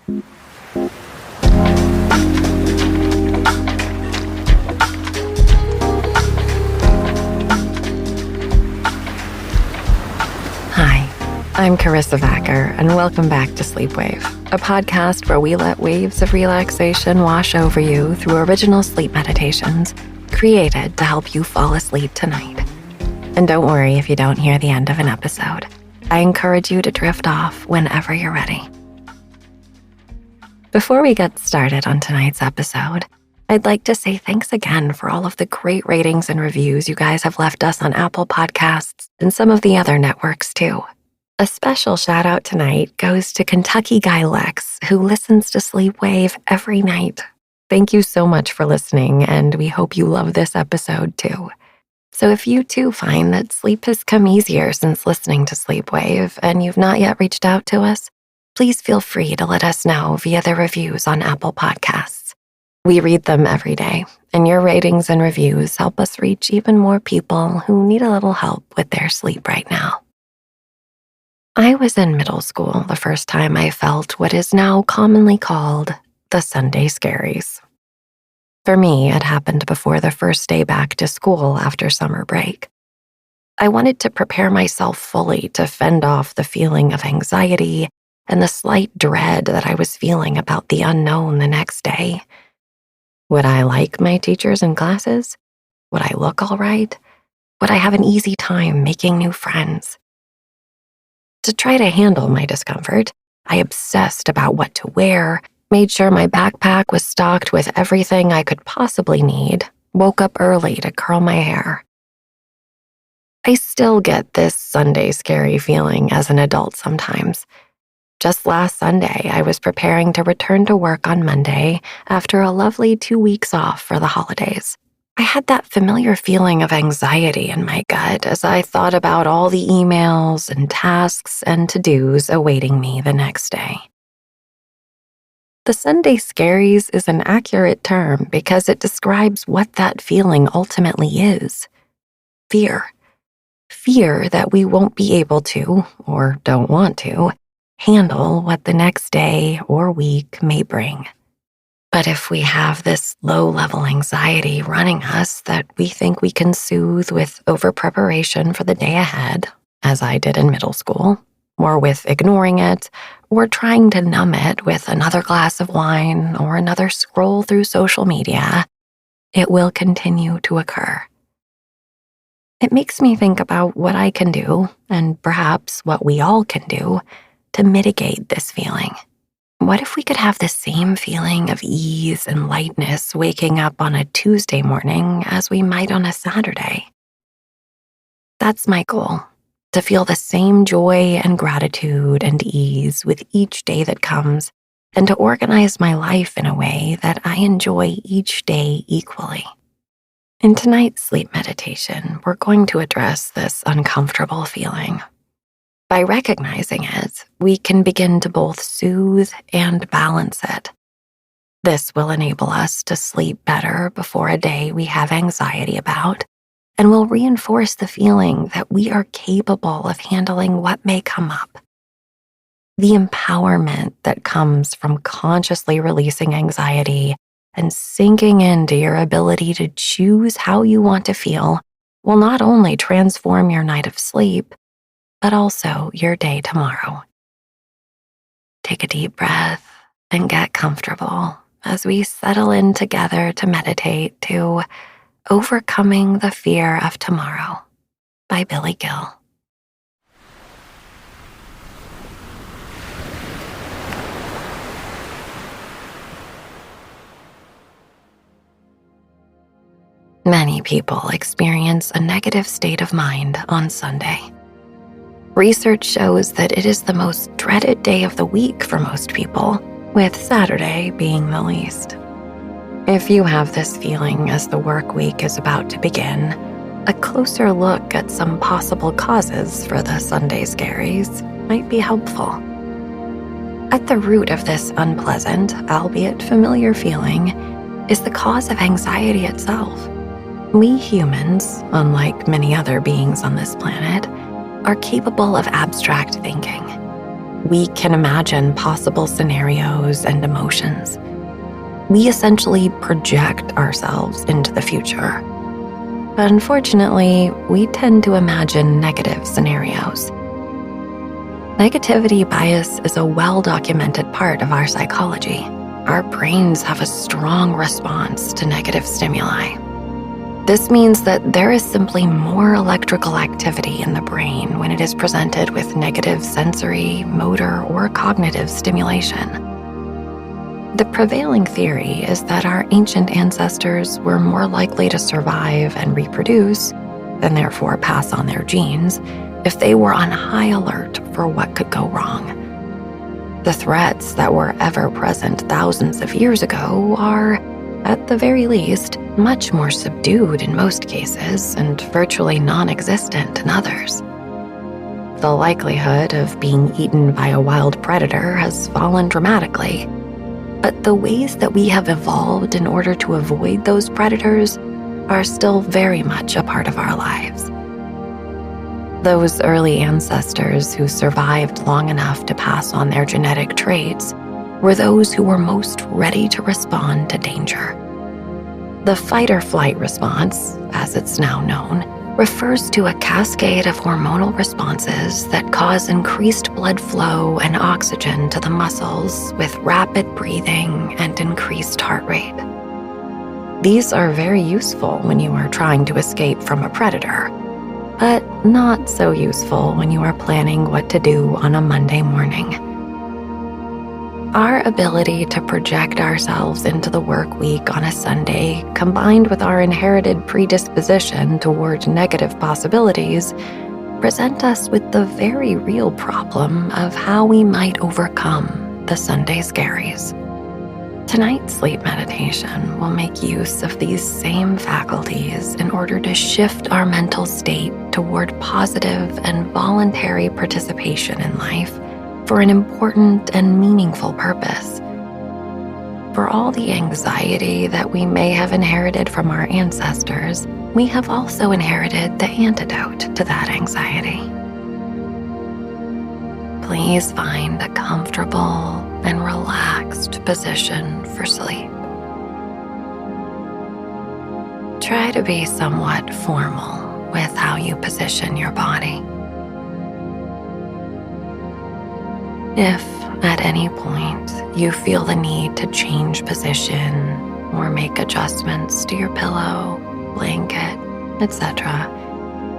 Hi, I'm Karissa Vacker, and welcome back to Sleep Wave, a podcast where we let waves of relaxation wash over you through original sleep meditations created to help you fall asleep tonight. And don't worry if you don't hear the end of an episode. I encourage you to drift off whenever you're ready. Before we get started on tonight's episode, I'd like to say thanks again for all of the great ratings and reviews you guys have left us on Apple Podcasts and some of the other networks too. A special shout out tonight goes to Kentucky Guy Lex, who listens to Sleep Wave every night. Thank you so much for listening, and we hope you love this episode too. So if you too find that sleep has come easier since listening to Sleep Wave and you've not yet reached out to us, please feel free to let us know via the reviews on Apple Podcasts. We read them every day, and your ratings and reviews help us reach even more people who need a little help with their sleep right now. I was in middle school the first time I felt what is now commonly called the Sunday Scaries. For me, it happened before the first day back to school after summer break. I wanted to prepare myself fully to fend off the feeling of anxiety and the slight dread that I was feeling about the unknown the next day. Would I like my teachers and classes? Would I look all right? Would I have an easy time making new friends? To try to handle my discomfort, I obsessed about what to wear, made sure my backpack was stocked with everything I could possibly need, woke up early to curl my hair. I still get this Sunday scary feeling as an adult sometimes. Just last Sunday, I was preparing to return to work on Monday after a lovely 2 weeks off for the holidays. I had that familiar feeling of anxiety in my gut as I thought about all the emails and tasks and to-dos awaiting me the next day. The Sunday Scaries is an accurate term because it describes what that feeling ultimately is. Fear. Fear that we won't be able to, or don't want to, handle what the next day or week may bring. But if we have this low-level anxiety running us that we think we can soothe with over-preparation for the day ahead, as I did in middle school, or with ignoring it, or trying to numb it with another glass of wine or another scroll through social media, it will continue to occur. It makes me think about what I can do, and perhaps what we all can do, to mitigate this feeling. What if we could have the same feeling of ease and lightness waking up on a Tuesday morning as we might on a Saturday? That's my goal, to feel the same joy and gratitude and ease with each day that comes, and to organize my life in a way that I enjoy each day equally. In tonight's sleep meditation, we're going to address this uncomfortable feeling. By recognizing it, we can begin to both soothe and balance it. This will enable us to sleep better before a day we have anxiety about, and will reinforce the feeling that we are capable of handling what may come up. The empowerment that comes from consciously releasing anxiety and sinking into your ability to choose how you want to feel will not only transform your night of sleep, but also your day tomorrow. Take a deep breath and get comfortable as we settle in together to meditate to Overcoming the Fear of Tomorrow by Billy Gill. Many people experience a negative state of mind on Sunday. Research shows that it is the most dreaded day of the week for most people, with Saturday being the least. If you have this feeling as the work week is about to begin, a closer look at some possible causes for the Sunday Scaries might be helpful. At the root of this unpleasant, albeit familiar feeling, is the cause of anxiety itself. We humans, unlike many other beings on this planet, are capable of abstract thinking. we can imagine possible scenarios and emotions. We essentially project ourselves into the future. Unfortunately, we tend to imagine negative scenarios. Negativity bias is a well-documented part of our psychology. Our brains have a strong response to negative stimuli. This means that there is simply more electrical activity in the brain when it is presented with negative sensory, motor, or cognitive stimulation. The prevailing theory is that our ancient ancestors were more likely to survive and reproduce, and therefore pass on their genes, if they were on high alert for what could go wrong. The threats that were ever present thousands of years ago are, at the very least, much more subdued in most cases and virtually non-existent in others. The likelihood of being eaten by a wild predator has fallen dramatically, but the ways that we have evolved in order to avoid those predators are still very much a part of our lives. Those early ancestors who survived long enough to pass on their genetic traits were those who were most ready to respond to danger. The fight-or-flight response, as it's now known, refers to a cascade of hormonal responses that cause increased blood flow and oxygen to the muscles with rapid breathing and increased heart rate. These are very useful when you are trying to escape from a predator, but not so useful when you are planning what to do on a Monday morning. Our ability to project ourselves into the work week on a Sunday, combined with our inherited predisposition toward negative possibilities, present us with the very real problem of how we might overcome the Sunday Scaries. Tonight's sleep meditation will make use of these same faculties in order to shift our mental state toward positive and voluntary participation in life for an important and meaningful purpose. For all the anxiety that we may have inherited from our ancestors, we have also inherited the antidote to that anxiety. Please find a comfortable and relaxed position for sleep. Try to be somewhat formal with how you position your body. If at any point you feel the need to change position or make adjustments to your pillow, blanket, etc.,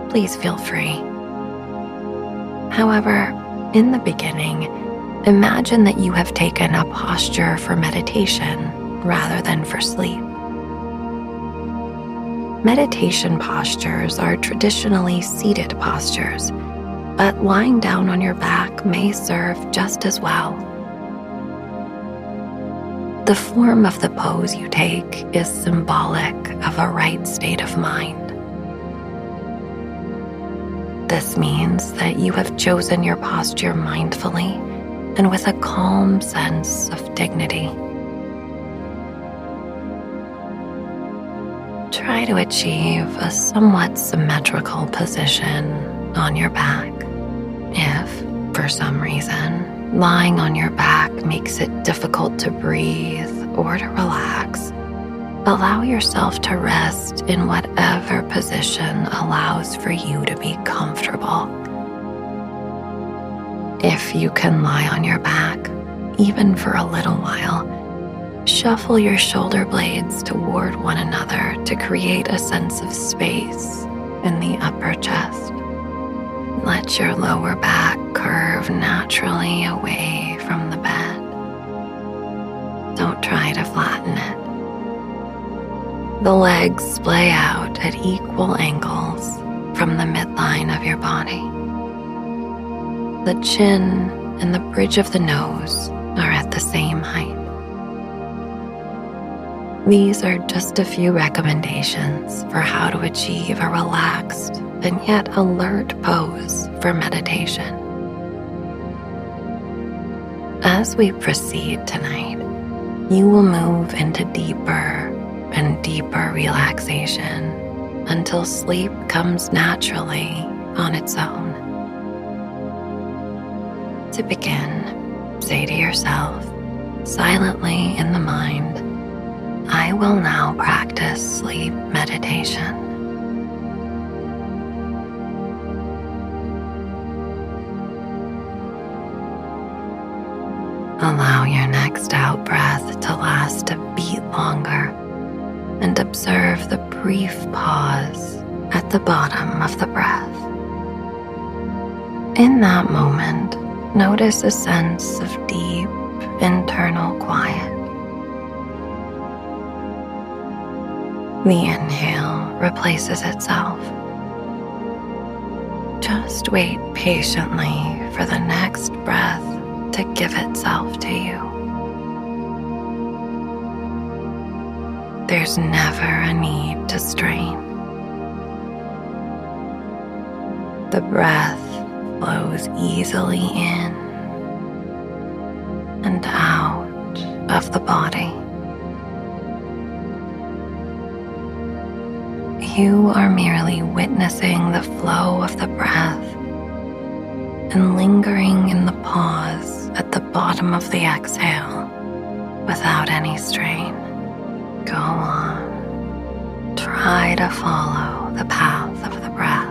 please feel free. However, in the beginning, imagine that you have taken a posture for meditation rather than for sleep. Meditation postures are traditionally seated postures, but lying down on your back may serve just as well. The form of the pose you take is symbolic of a right state of mind. This means that you have chosen your posture mindfully and with a calm sense of dignity. Try to achieve a somewhat symmetrical position on your back. If, for some reason, lying on your back makes it difficult to breathe or to relax, allow yourself to rest in whatever position allows for you to be comfortable. If you can lie on your back, even for a little while, shuffle your shoulder blades toward one another to create a sense of space in the upper chest. Let your lower back curve naturally away from the bed. Don't try to flatten it. The legs splay out at equal angles from the midline of your body. The chin and the bridge of the nose are at the same height. These are just a few recommendations for how to achieve a relaxed and yet alert pose for meditation. As we proceed tonight, you will move into deeper and deeper relaxation until sleep comes naturally on its own. To begin, say to yourself, silently in the mind, I will now practice sleep meditation. Allow your next out breath to last a beat longer and observe the brief pause at the bottom of the breath. In that moment, notice a sense of deep internal quiet. The inhale replaces itself. Just wait patiently for the next breath to give itself to you. There's never a need to strain. The breath flows easily in and out of the body. You are merely witnessing the flow of the breath and lingering in the pause at the bottom of the exhale without any strain. Go on. Try to follow the path of the breath.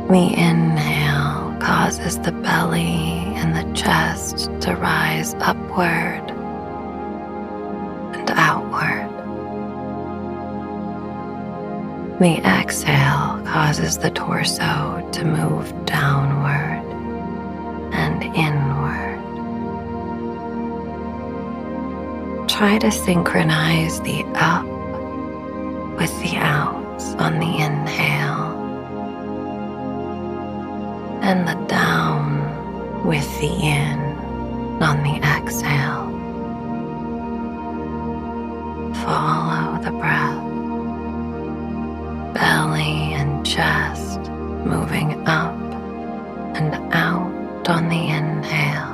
The inhale causes the belly and the chest to rise upward and outward. The exhale causes the torso to move downward and inward. Try to synchronize the up with the outs on the inhale and the down with the in on the exhale. Follow the breath. Belly and chest moving up and out on the inhale.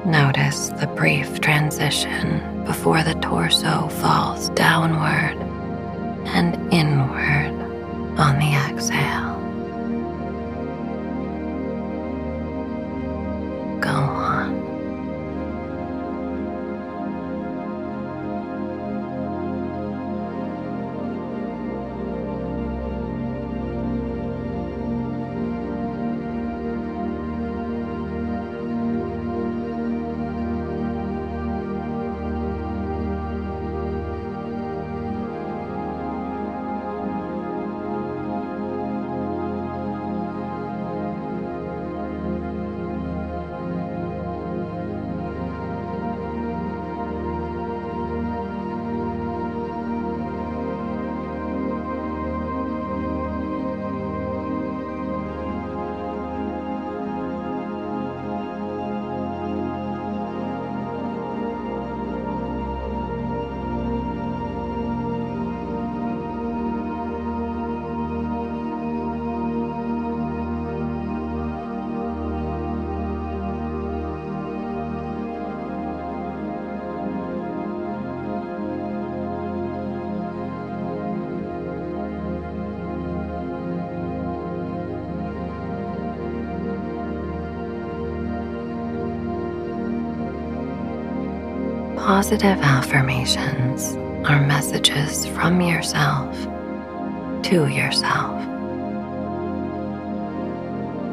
Notice the brief transition before the torso falls downward and inward on the exhale. Go on. Positive affirmations are messages from yourself to yourself.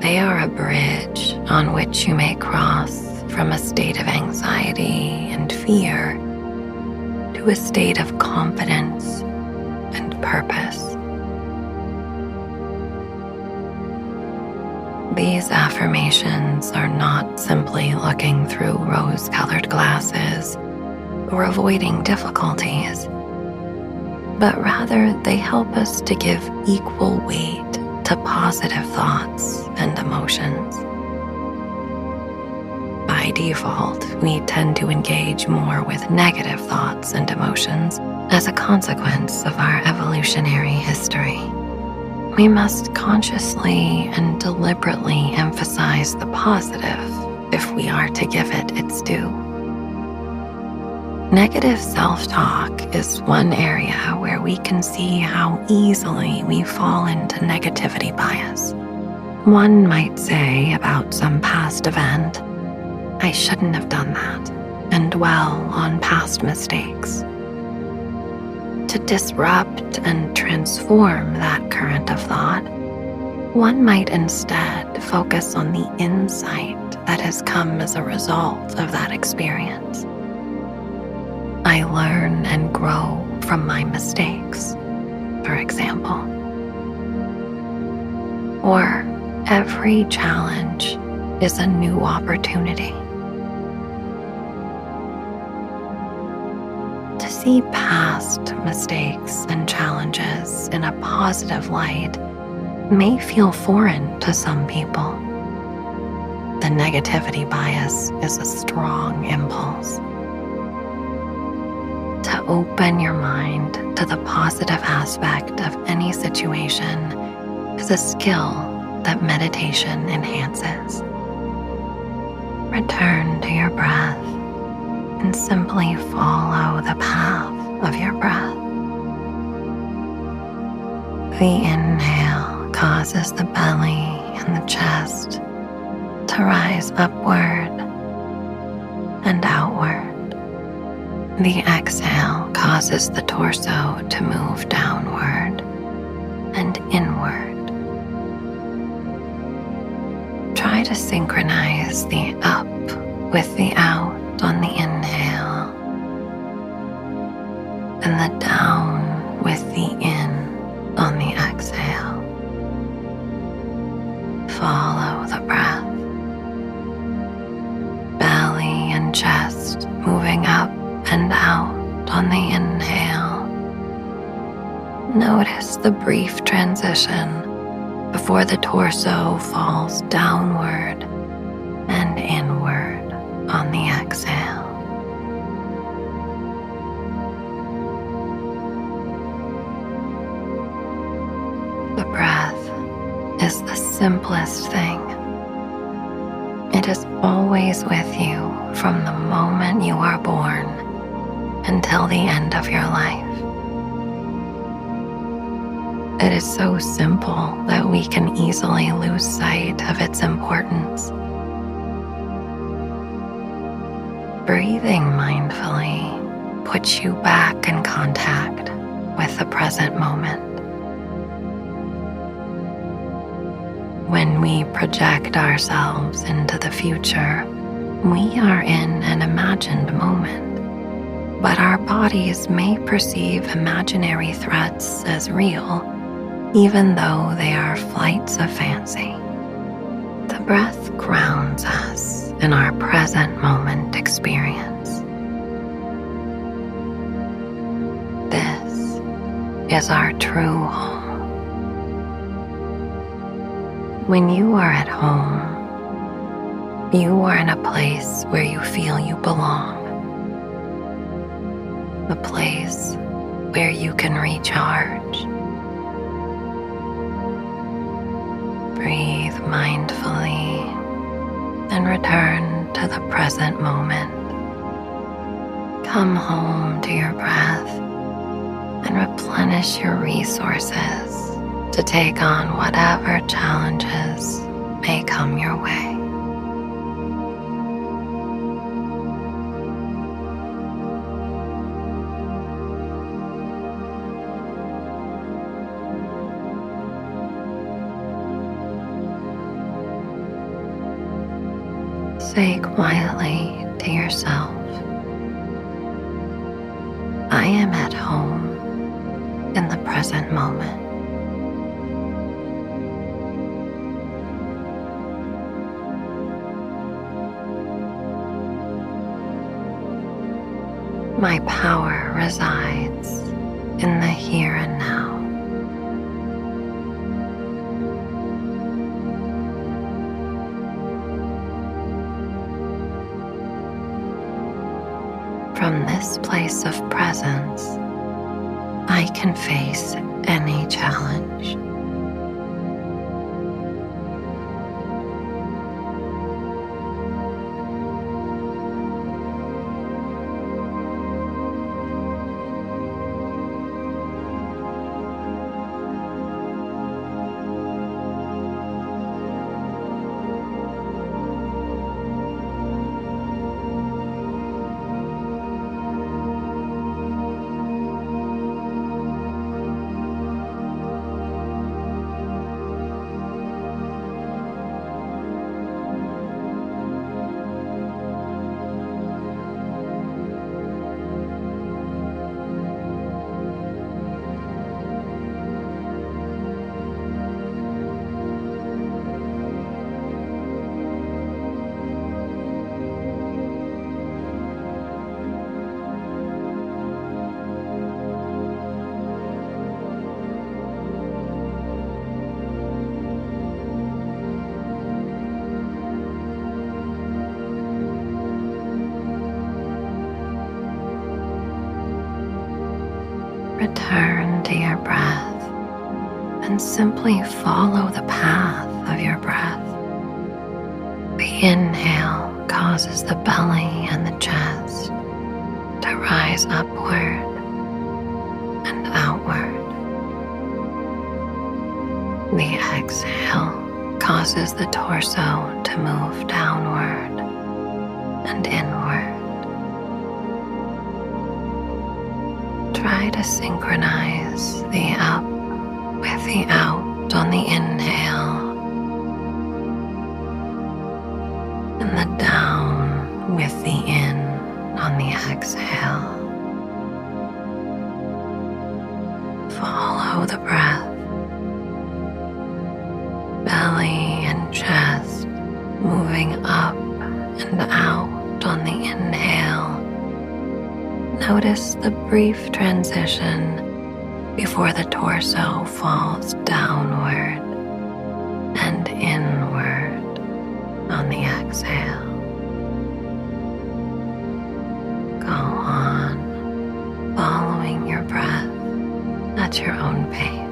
They are a bridge on which you may cross from a state of anxiety and fear to a state of confidence and purpose. These affirmations are not simply looking through rose-colored glasses or avoiding difficulties, but rather they help us to give equal weight to positive thoughts and emotions. By default, we tend to engage more with negative thoughts and emotions as a consequence of our evolutionary history. We must consciously and deliberately emphasize the positive if we are to give it its due. Negative self-talk is one area where we can see how easily we fall into negativity bias. One might say about some past event, "I shouldn't have done that," and dwell on past mistakes. To disrupt and transform that current of thought, one might instead focus on the insight that has come as a result of that experience. I learn and grow from my mistakes, for example. Or every challenge is a new opportunity. To see past mistakes and challenges in a positive light may feel foreign to some people. The negativity bias is a strong impulse. To open your mind to the positive aspect of any situation is a skill that meditation enhances. Return to your breath and simply follow the path of your breath. The inhale causes the belly and the chest to rise upward and outward. The exhale causes the torso to move downward and inward. Try to synchronize the up with the out on the inhale and the down with the in on the exhale. Follow the breath. Belly and chest moving up and out on the inhale. Notice the brief transition before the torso falls downward and inward on the exhale. The breath is the simplest thing. It is always with you from the moment you are born until the end of your life. It is so simple that we can easily lose sight of its importance. Breathing mindfully puts you back in contact with the present moment. When we project ourselves into the future, we are in an imagined moment, but our bodies may perceive imaginary threats as real, even though they are flights of fancy. The breath grounds us in our present moment experience. This is our true home. When you are at home, you are in a place where you feel you belong, a place where you can recharge. Breathe mindfully and return to the present moment. Come home to your breath and replenish your resources to take on whatever challenges may come your way. Say quietly to yourself, I am at home in the present moment. My power resides in the here and now. From this place of presence, I can face any challenge. Return to your breath and simply follow the path of your breath. The inhale causes the belly and the chest to rise upward and outward. The exhale causes the torso to move downward and inward. Try to synchronize the up with the out on the inhale and the down with the in on the exhale. Follow the breath. Belly and chest moving up and out on the inhale. Notice the brief transition before the torso falls downward and inward on the exhale. Go on, following your breath at your own pace.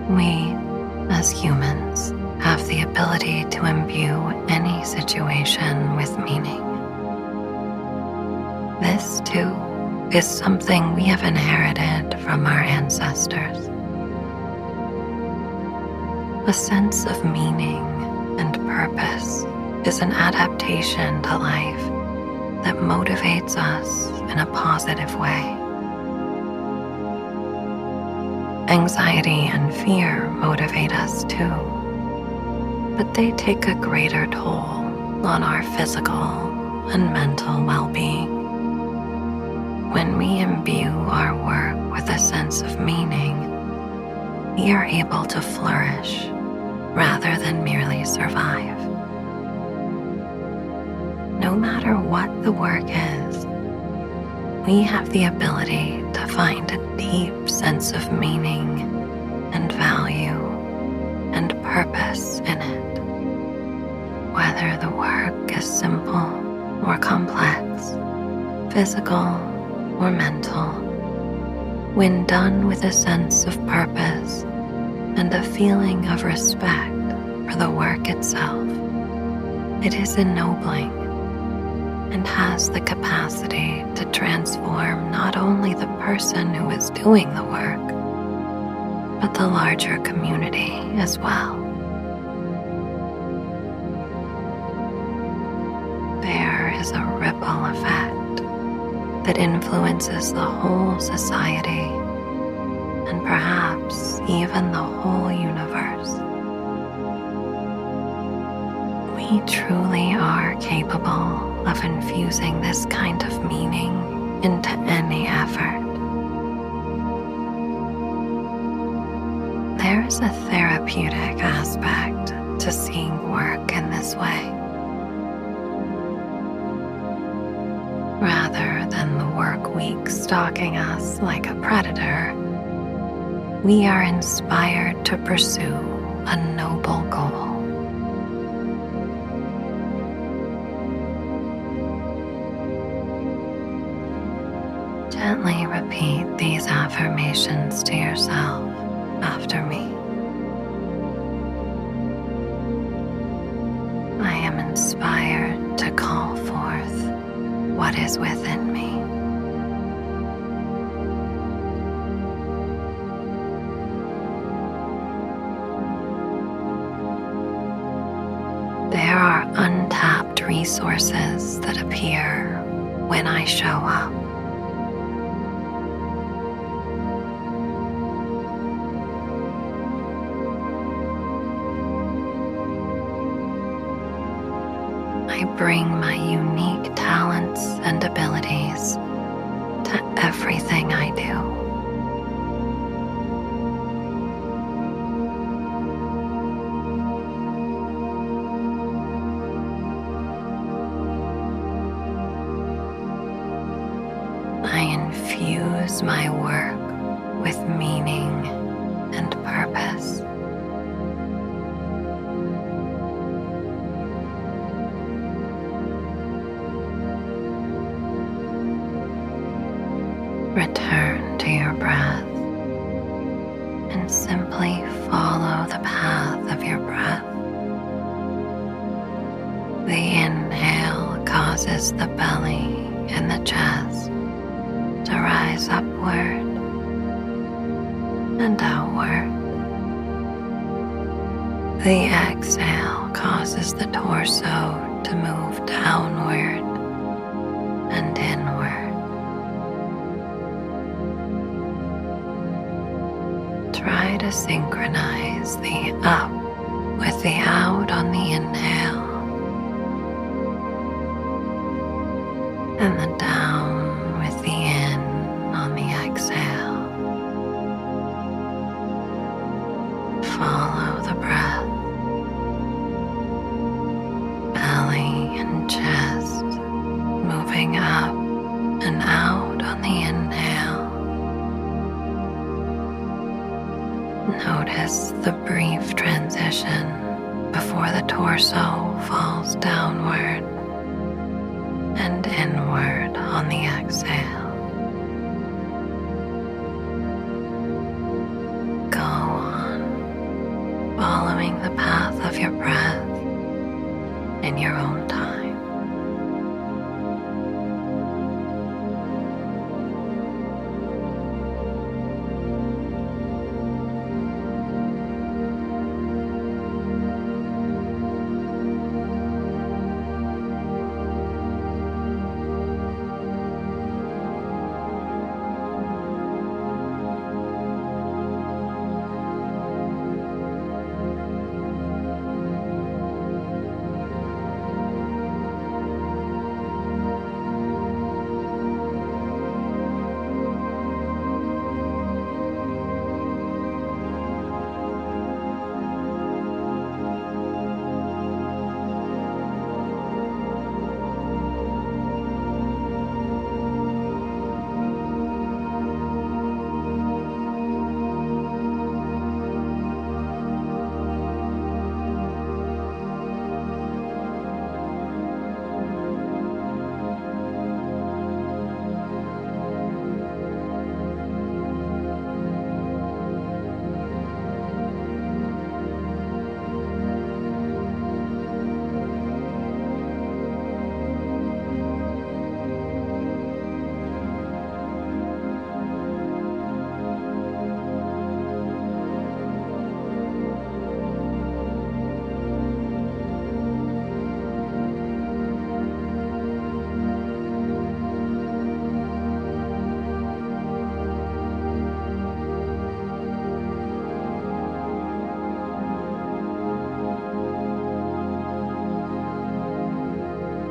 We, as humans, have the ability to imbue any situation with meaning. This, too, is something we have inherited from our ancestors. A sense of meaning and purpose is an adaptation to life that motivates us in a positive way. Anxiety and fear motivate us too, but they take a greater toll on our physical and mental well-being. When we imbue our work with a sense of meaning, we are able to flourish rather than merely survive. No matter what the work is, we have the ability to find a deep sense of meaning and value and purpose in it. physical or mental, when done with a sense of purpose and a feeling of respect for the work itself, it is ennobling and has the capacity to transform not only the person who is doing the work, but the larger community as well. There is a ripple effect that influences the whole society and perhaps even the whole universe. We truly are capable of infusing this kind of meaning into any effort. There is a therapeutic aspect to seeing work in this way. Rather than the work week stalking us like a predator, we are inspired to pursue a noble goal. Gently repeat these affirmations to yourself after me. I am inspired to call forth what is within me. There are untapped resources that appear when I show up. I bring my unique talents and abilities to everything I do. I infuse my work with meaning and purpose. Return to your breath and simply follow the path of your breath. The inhale causes the belly and the chest to rise upward and outward. The exhale causes the torso to move downward and inward. Try to synchronize the up with the out on the inhale and the down with the in on the exhale. Follow the breath. Belly and chest moving up and out on the inhale. Notice the brief transition before the torso falls downward and inward on the exhale. Go on, following the path of your breath in your own time.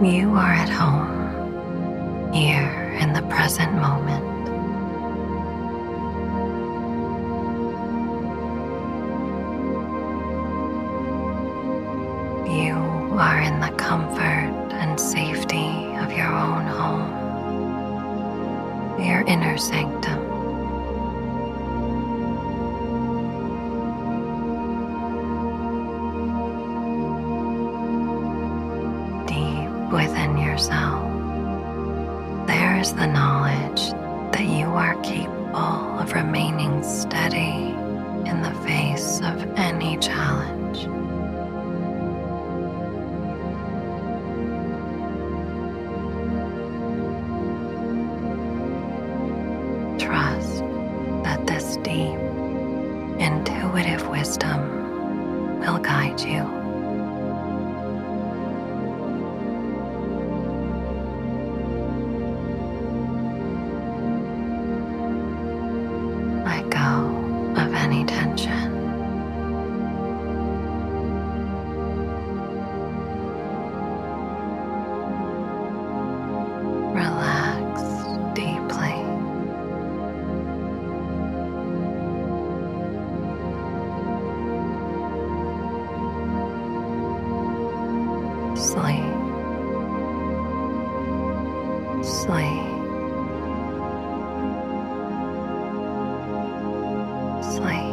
You are at home, here in the present moment. You are in the comfort and safety of your own home, your inner sanctum. Deep within yourself, there is the knowledge that you are capable of remaining steady in the face of any challenge. Trust that this deep, intuitive wisdom will guide you. Let go of any tension. Relax deeply. Sleep. Sleep. Sleep.